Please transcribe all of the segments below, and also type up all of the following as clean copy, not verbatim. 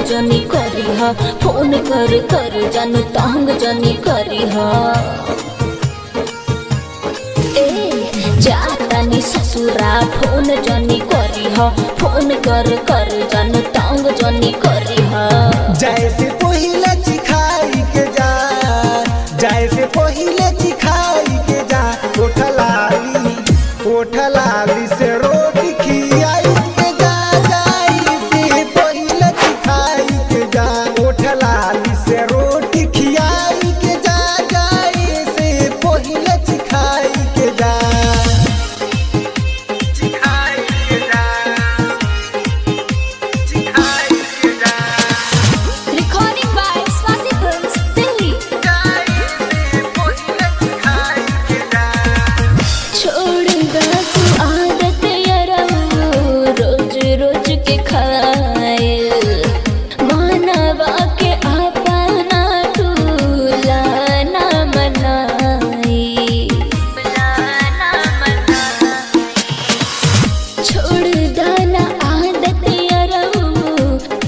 जनी करी हा, फोन कर कर जानू तंग जनी करी हा। जातानी ससुरा फोन जनी करी हा, फोन कर कर जानू तंग जनी करी हा। जैसे पहिले चिखाई के जा, जैसे पहिले चिखाई के जा, ओठलाली से रोटी खियाई के जा, जैसे पहिले चिखाई के जा, ओठलाली से रोटी खियाई के जा, जैसे पहिले चिखाई के जा।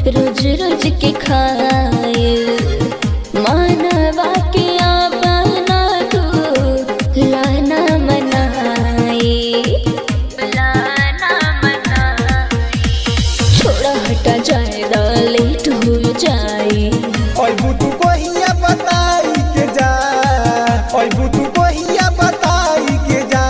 रोज रोज के खाए मानवा के अपना तू लाना मनाए, लाना मनाए। छोड़ा हटा जाए लेट हो जाए, और बुतू कोहिया बताई के जा, और बुतू कोहिया बताई के जा।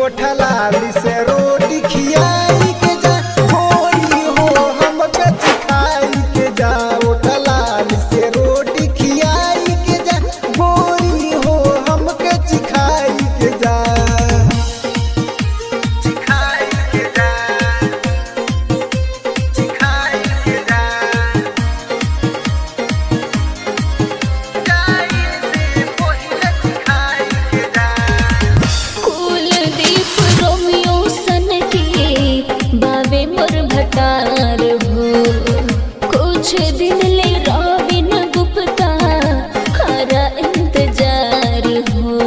ओठलाली से रोटी खियाई के जा, होरी हो हमके चिखाई के जा। ओठलाली से रोटी खियाई के जा, होरी हो हमके चिखाई के जा। चिखाई के जा, चिखाई के जा। कुलदीप रोमियो सन के बाबे मोर भटार हो, कुछ दिन ले रॉबिन गुप्ता खरा इंतजार हो,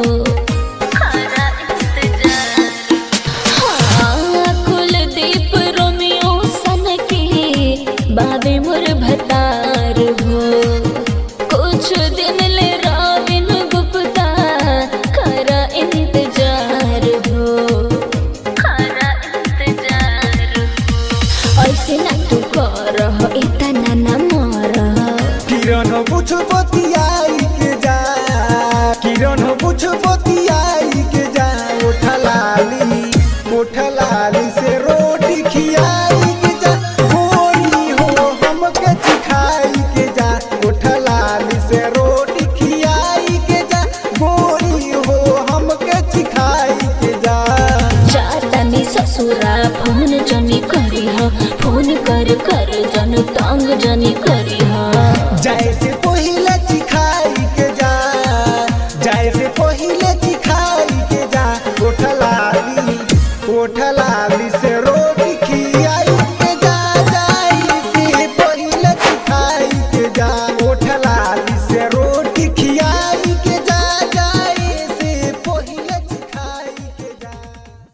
खरा इंतजार। हाँ कुलदीप रोमियो सन के बाबे मोर भटार हो, कुछ दिन ले रॉबिन गुप्ता खरा इंतजार हो, खरा इंतजार। ऐसे ना तू कर इतना ना मार, किरण हो बुझ बतियाई के जा, किरण हो बुझ बतियाई के जा। ओठलाली से रोटी खियाई के जा, होरी हो हमके चिखाई के जा। ओठलाली से रोटी खियाई के जा, होरी हो हमके चिखाई के जा। जातानी ससुरा फोन जनी करी हा, फोन कर कर जानू तंग जनी करी हा। जैसे